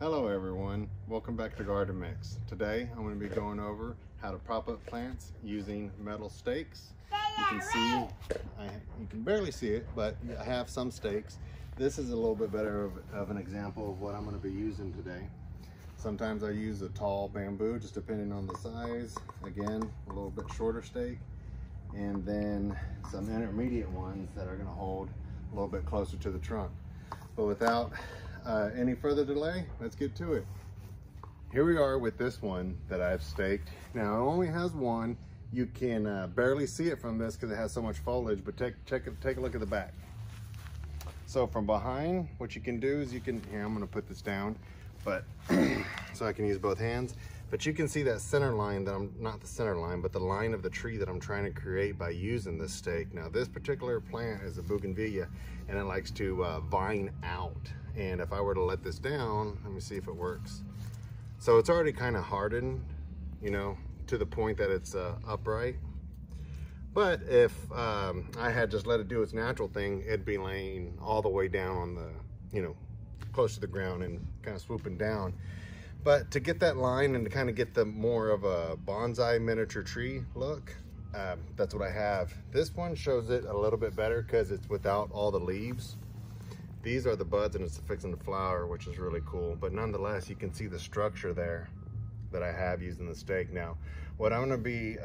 Hello everyone, welcome back to Garden Mix. Today I'm going to be going over how to prop up plants using metal stakes. You can see, you can barely see it, but I have some stakes. This is a little bit better of an example of what I'm going to be using today. Sometimes I use a tall bamboo, just depending on the size. Again, a little bit shorter stake. And then some intermediate ones that are going to hold a little bit closer to the trunk. But without any further delay, let's get to it. Here we are with this one that I've staked. Now it only has one. You can barely see it from this because it has so much foliage, but take a look at the back. So from behind, what you can do is here, I'm gonna put this down, but so I can use both hands. But you can see that center line not the center line, but the line of the tree that I'm trying to create by using this stake. Now this particular plant is a bougainvillea and it likes to vine out. And if I were to let this down, let me see if it works. So it's already kind of hardened, you know, to the point that it's upright. But if I had just let it do its natural thing, it'd be laying all the way down on the, you know, close to the ground and kind of swooping down. But to get that line and to kind of get the more of a bonsai miniature tree look, that's what I have. This one shows it a little bit better because it's without all the leaves. These are the buds and it's fixing the flower, which is really cool. But nonetheless, you can see the structure there that I have using the stake. Now, what I'm gonna be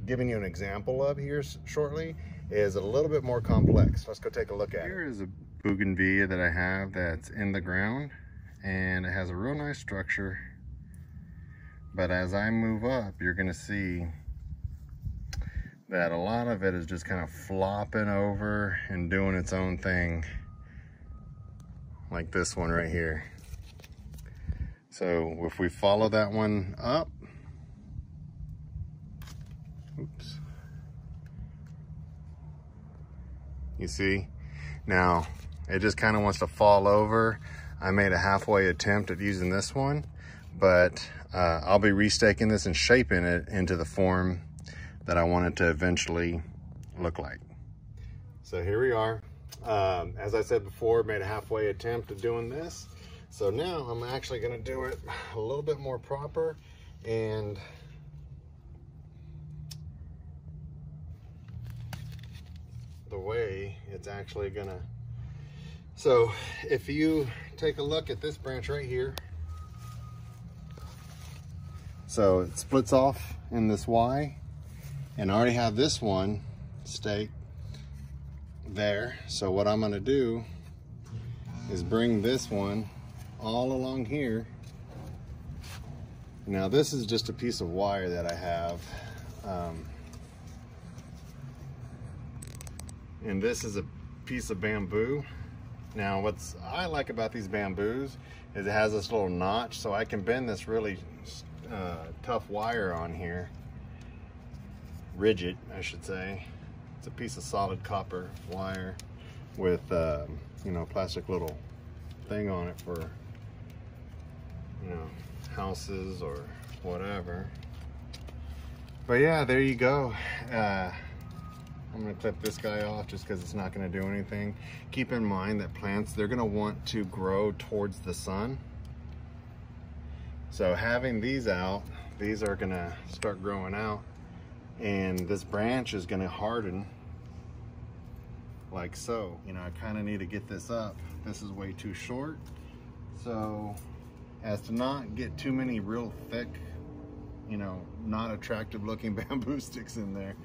giving you an example of here shortly is a little bit more complex. Let's go take a look at it. Here is a bougainvillea that I have that's in the ground. And it has a real nice structure, but as I move up, you're gonna see that a lot of it is just kind of flopping over and doing its own thing, like this one right here. So if we follow that one up, oops, you see, now it just kind of wants to fall over. I made a halfway attempt at using this one, but I'll be restaking this and shaping it into the form that I want it to eventually look like. So here we are. As I said before, made a halfway attempt at doing this. So now I'm actually gonna do it a little bit more proper and the way it's actually gonna. So if you take a look at this branch right here, so it splits off in this Y, and I already have this one staked there. So what I'm gonna do is bring this one all along here. Now this is just a piece of wire that I have. And this is a piece of bamboo. Now what I like about these bamboos is it has this little notch, so I can bend this really tough wire on here. Rigid, I should say. It's a piece of solid copper wire with you know, plastic little thing on it for, you know, houses or whatever. But yeah, there you go. I'm gonna clip this guy off just because it's not gonna do anything. Keep in mind that plants, they're gonna want to grow towards the sun. So having these out, these are gonna start growing out and this branch is gonna harden like so. You know, I kinda need to get this up. This is way too short. So as to not get too many real thick, you know, not attractive looking bamboo sticks in there,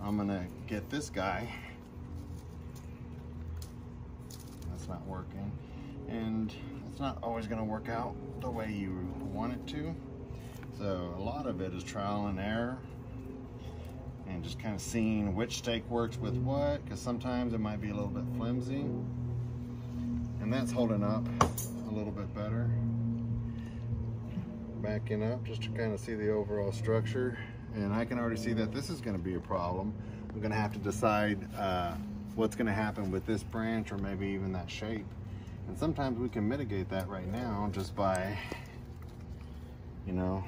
I'm gonna get this guy. That's not working. And it's not always gonna work out the way you want it to. So a lot of it is trial and error and just kind of seeing which stake works with what, because sometimes it might be a little bit flimsy. And that's holding up a little bit better. Backing up just to kind of see the overall structure. And I can already see that this is going to be a problem. I'm going to have to decide what's going to happen with this branch or maybe even that shape. And sometimes we can mitigate that right now just by, you know,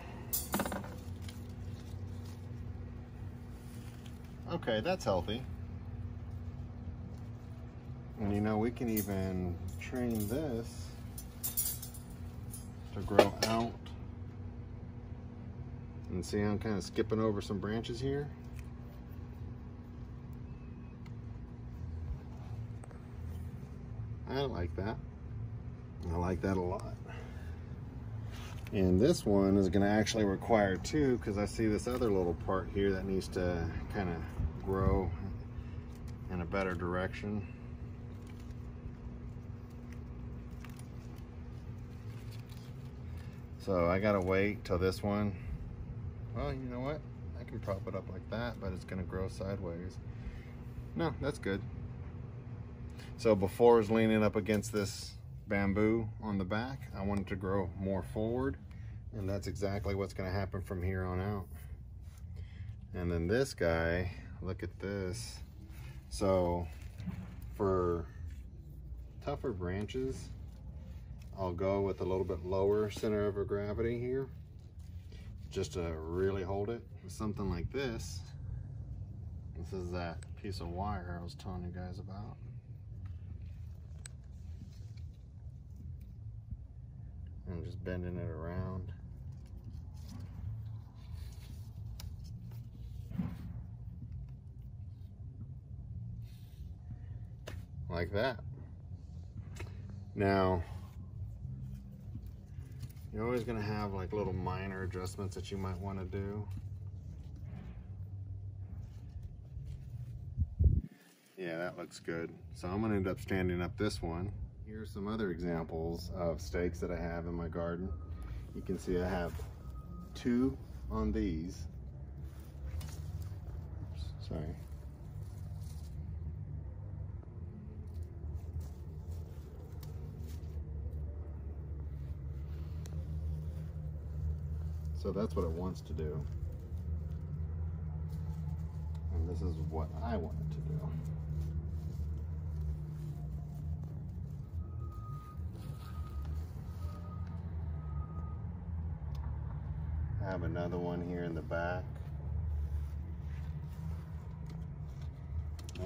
okay, that's healthy. And you know, we can even train this to grow out. And see how I'm kind of skipping over some branches here? I like that. I like that a lot. And this one is going to actually require two, because I see this other little part here that needs to kind of grow in a better direction. So I gotta wait till this one. Well, you know what? I can prop it up like that, but it's gonna grow sideways. No, that's good. So before it's leaning up against this bamboo on the back, I want it to grow more forward, and that's exactly what's going to happen from here on out. And then this guy, look at this. So for tougher branches, I'll go with a little bit lower center of gravity here, just to really hold it. Something like this. This is that piece of wire I was telling you guys about. I'm just bending it around. Like that. Now, you're always going to have like little minor adjustments that you might want to do. Yeah, that looks good. So I'm going to end up standing up this one. Here's some other examples of stakes that I have in my garden. You can see I have two on these. Oops, sorry. So that's what it wants to do. And this is what I want it to do. I have another one here in the back.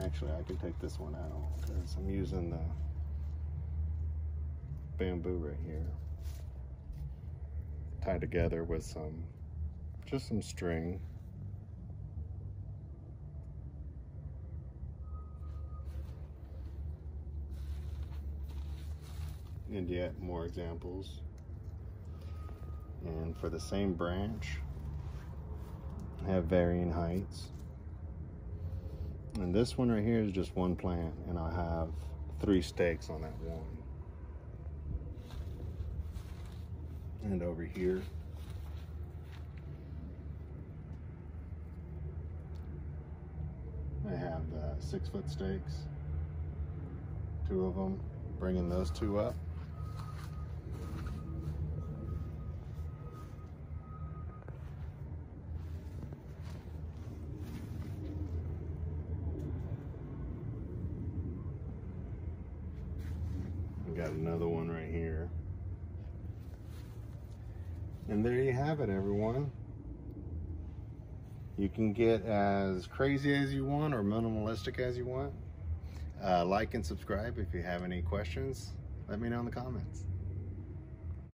Actually, I can take this one out because I'm using the bamboo right here, tied together with just some string. And yet more examples. And for the same branch, I have varying heights. And this one right here is just one plant, and I have 3 stakes on that one. And over here, I have the 6-foot stakes, 2 of them, bringing those 2 up. Got another one right here. And there you have it, everyone. You can get as crazy as you want or minimalistic as you want. Like and subscribe. If you have any questions, let me know in the comments.